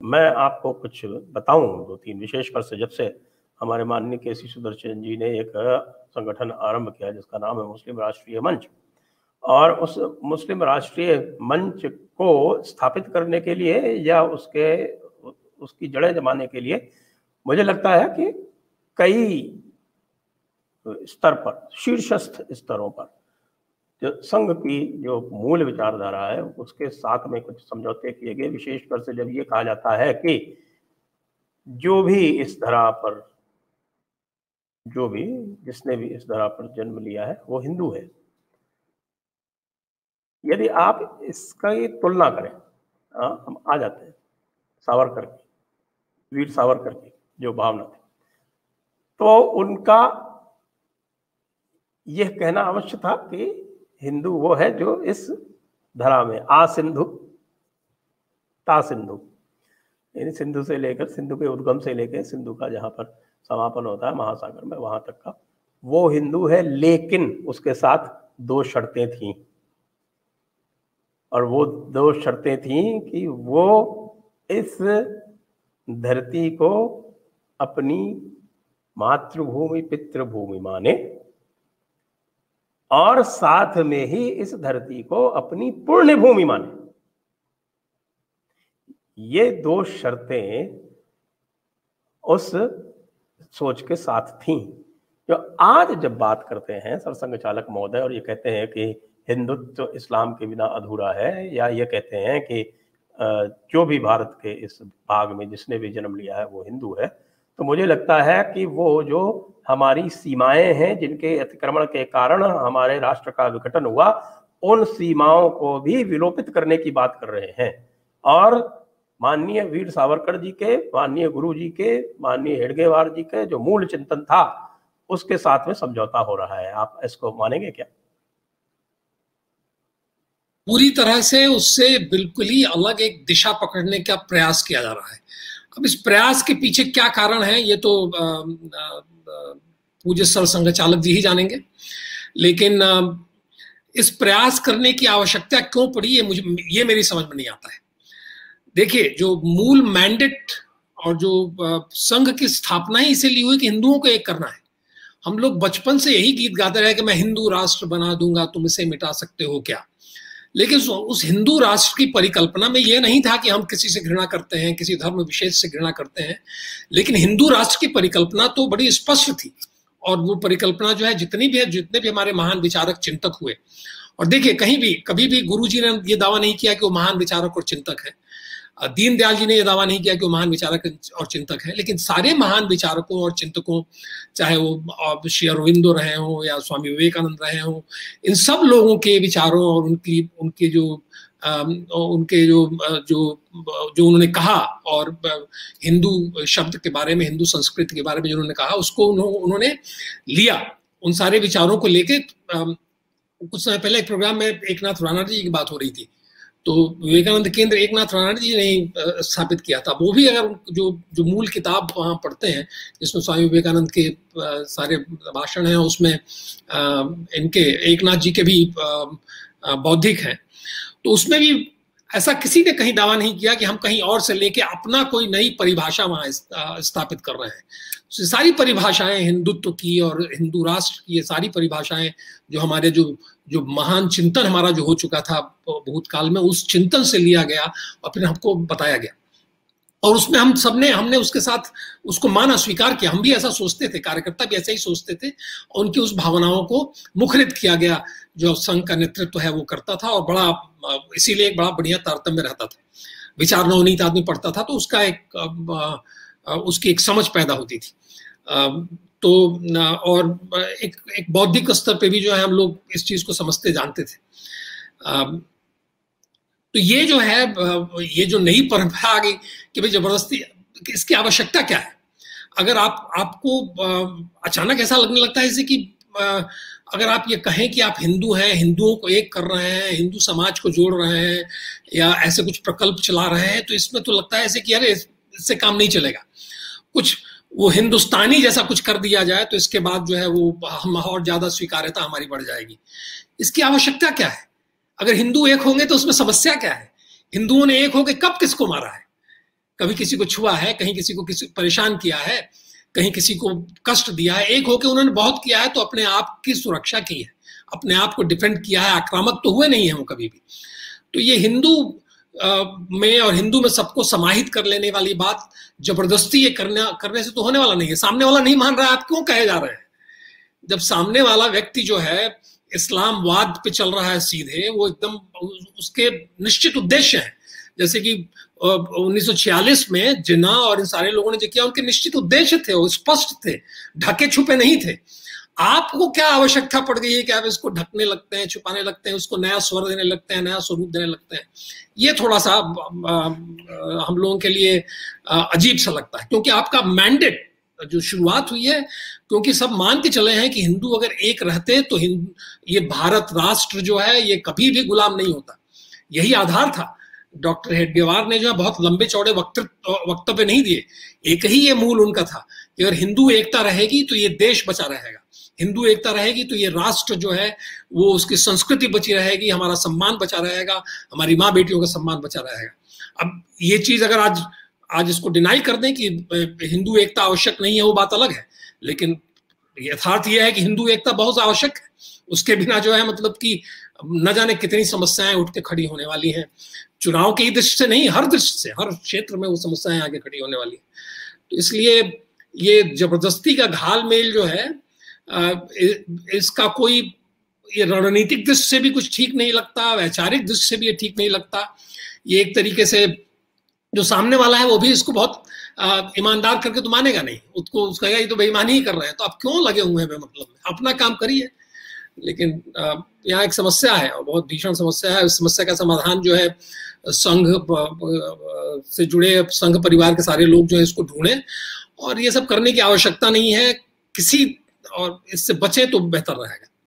मैं आपको कुछ बताऊं, दो तीन, विशेषकर से जब से हमारे माननीय केसी सुदर्शन जी ने एक संगठन आरंभ किया जिसका नाम है मुस्लिम राष्ट्रीय मंच, और उस मुस्लिम राष्ट्रीय मंच को स्थापित करने के लिए या उसकी जड़ें जमाने के लिए मुझे लगता है कि कई स्तर पर, शीर्षस्थ स्तरों पर जो संघ की जो मूल विचारधारा है उसके साथ में कुछ समझौते किए गए। विशेषकर से जब ये कहा जाता है कि जो भी इस धरा पर, जिसने भी इस धरा पर जन्म लिया है वो हिंदू है। यदि आप इसका तुलना करें, हम आ जाते हैं सावरकर की, वीर सावरकर की जो भावना थी, तो उनका यह कहना अवश्य था कि हिंदू वो है जो इस धरा में आ सिंधु ता सिंधु, यानी सिंधु से लेकर, सिंधु के उद्गम से लेकर सिंधु का जहां पर समापन होता है महासागर में, वहां तक का वो हिंदू है। लेकिन उसके साथ दो शर्तें थीं, और वो दो शर्तें थीं कि वो इस धरती को अपनी मातृभूमि पितृभूमि माने, और साथ में ही इस धरती को अपनी पुण्य भूमि माने। ये दो शर्तें उस सोच के साथ थीं। जो आज जब बात करते हैं सरसंघ चालक महोदय और ये कहते हैं कि हिंदुत्व इस्लाम के बिना अधूरा है, या ये कहते हैं कि जो भी भारत के इस भाग में जिसने भी जन्म लिया है वो हिंदू है, तो मुझे लगता है कि वो जो हमारी सीमाएं हैं जिनके अतिक्रमण के कारण हमारे राष्ट्र का विघटन हुआ, उन सीमाओं को भी विलोपित करने की बात कर रहे हैं। और माननीय वीर सावरकर जी के, माननीय गुरु जी के, माननीय हेडगेवार जी के जो मूल चिंतन था उसके साथ में समझौता हो रहा है। आप इसको मानेंगे क्या? पूरी तरह से उससे बिल्कुल ही अलग एक दिशा पकड़ने का प्रयास किया जा रहा है। अब इस प्रयास के पीछे क्या कारण है ये तो पूज्य सरसंघ चालक जी ही जानेंगे, लेकिन इस प्रयास करने की आवश्यकता क्यों पड़ी ये मेरी समझ में नहीं आता है। देखिए, जो मूल मैंडेट और जो संघ की स्थापना ही इसीलिए हुई कि हिंदुओं को एक करना है। हम लोग बचपन से यही गीत गाते रहे कि मैं हिंदू राष्ट्र बना दूंगा, तुम इसे मिटा सकते हो क्या। लेकिन उस हिंदू राष्ट्र की परिकल्पना में यह नहीं था कि हम किसी से घृणा करते हैं, किसी धर्म विशेष से घृणा करते हैं, लेकिन हिंदू राष्ट्र की परिकल्पना तो बड़ी स्पष्ट थी। और वो परिकल्पना जो है जितने भी हमारे महान विचारक चिंतक हुए, और देखिए कभी भी गुरु जी ने ये दावा नहीं किया कि वो महान विचारक और चिंतक है, दीनदयाल जी ने यह दावा नहीं किया कि वो महान विचारक और चिंतक है, लेकिन सारे महान विचारकों और चिंतकों, चाहे वो श्री अरविंदो रहे हों या स्वामी विवेकानंद रहे हों, इन सब लोगों के विचारों और उनके जो उन्होंने कहा, और हिंदू शब्द के बारे में, हिंदू संस्कृति के बारे में जो उन्होंने कहा, उसको उन्होंने लिया। उन सारे विचारों को लेके कुछ समय पहले एक प्रोग्राम में एकनाथ राणा जी की बात हो रही थी, तो विवेकानंद केंद्र एकनाथ राणा जी ने स्थापित किया था। वो भी अगर जो मूल किताब वहाँ पढ़ते हैं जिसमें स्वामी विवेकानंद के सारे भाषण हैं, उसमें इनके एकनाथ जी के भी बौद्धिक हैं, तो उसमें भी ऐसा किसी ने कहीं दावा नहीं किया कि हम कहीं और से लेके अपना कोई नई परिभाषा वहाँ स्थापित कर रहे हैं। तो सारी परिभाषाएं हिंदुत्व की और हिंदू राष्ट्र की, ये सारी परिभाषाएं जो हमारे जो महान चिंतन हमारा जो हो चुका था भूतकाल में, उस चिंतन से लिया गया और फिर हमको बताया गया, और उसमें हमने उसके साथ उसको माना, स्वीकार किया। हम भी ऐसा सोचते थे, कार्यकर्ता भी ऐसे ही सोचते थे, और उनकी उस भावनाओं को मुखरित किया गया जो संघ का नेतृत्व है वो करता था, और इसीलिए एक बड़ा बढ़िया तारतम्य रहता था। विचार नवनीत आदमी पढ़ता था तो उसकी एक समझ पैदा होती थी। तो और एक बौद्धिक स्तर पे भी जो है हम लोग इस चीज को समझते जानते थे। तो ये जो है, ये जो नई परंपरा आ गई कि भाई जबरदस्ती, इसकी आवश्यकता क्या है। अगर आपको अचानक ऐसा लगने लगता है जैसे कि अगर आप ये कहें कि आप हिंदू हैं, हिंदुओं को एक कर रहे हैं, हिंदू समाज को जोड़ रहे हैं, या ऐसे कुछ प्रकल्प चला रहे हैं, तो इसमें तो लगता है ऐसे कि अरे इससे काम नहीं चलेगा। कुछ वो हिंदुस्तानी जैसा कुछ कर दिया जाए तो इसके बाद जो है वो हम और ज्यादा स्वीकार्यता हमारी बढ़ जाएगी। इसकी आवश्यकता क्या है? अगर हिंदू एक होंगे तो उसमें समस्या क्या है? हिंदुओं ने एक होकर कब किसको मारा है? कभी किसी को छुआ है, कहीं किसी को किसी परेशान किया है, कहीं किसी को कष्ट दिया है, एक होकर उन्होंने बहुत किया है, तो अपने आप की सुरक्षा की है, अपने आप को डिफेंड किया है, आक्रामक तो हुए नहीं है वो कभी भी। तो ये हिंदू में और हिंदू में सबको समाहित कर लेने वाली बात, जबरदस्ती ये करने से तो होने वाला नहीं है। सामने वाला नहीं मान रहा है, आप क्यों कहे जा रहे हैं? जब सामने वाला व्यक्ति जो है इस्लामवाद पे चल रहा है सीधे, वो एकदम उसके निश्चित उद्देश्य हैं, जैसे कि 1946 में जिन्ना और इन सारे लोगों ने जो किया, उनके निश्चित उद्देश्य थे, वो स्पष्ट थे, ढके छुपे नहीं थे। आपको क्या आवश्यकता पड़ गई है कि आप इसको ढकने लगते हैं, छुपाने लगते हैं, उसको नया स्वर देने लगते हैं, नया स्वरूप देने लगते हैं? ये थोड़ा सा हम लोगों के लिए अजीब सा लगता है, क्योंकि आपका मैंडेट जो शुरुआत हुई है, क्योंकि सब मान के चले हैं कि हिंदू अगर एक रहते तो ये भारत राष्ट्र जो है ये कभी भी गुलाम नहीं होता। यही आधार था। डॉक्टर हेडगेवार ने जो है बहुत लंबे चौड़े वक्तव्य नहीं दिए, एक ही ये मूल उनका था कि अगर हिंदू एकता रहेगी तो ये देश बचा रहेगा, हिंदू एकता रहेगी तो ये राष्ट्र जो है वो उसकी संस्कृति बची रहेगी, हमारा सम्मान बचा रहेगा, हमारी माँ बेटियों का सम्मान बचा रहेगा। अब ये चीज अगर आज इसको डिनाई कर दें कि हिंदू एकता आवश्यक नहीं है, वो बात अलग है, लेकिन यथार्थ यह है कि हिंदू एकता बहुत आवश्यक है। उसके बिना जो है मतलब कि न जाने कितनी समस्याएं उठ के खड़ी होने वाली हैं, चुनाव की दृष्टि से नहीं, हर दृष्टि से, हर क्षेत्र में वो समस्याएं आगे खड़ी होने वाली है। तो इसलिए ये जबरदस्ती का घालमेल जो है, इसका कोई ये रणनीतिक दृष्टि से भी कुछ ठीक नहीं लगता, वैचारिक दृष्टि से भी ये ठीक नहीं लगता। ये एक तरीके से जो सामने वाला है वो भी इसको बहुत ईमानदार करके तो मानेगा नहीं, उसको कहेगा ये तो बेईमानी ही कर रहे हैं, तो आप क्यों लगे हुए हैं मतलब अपना काम करिए। लेकिन यहाँ एक समस्या है और बहुत भीषण समस्या है। इस समस्या का समाधान जो है संघ से जुड़े संघ परिवार के सारे लोग जो है इसको ढूंढें, और ये सब करने की आवश्यकता नहीं है किसी, और इससे बचें तो बेहतर रहेगा।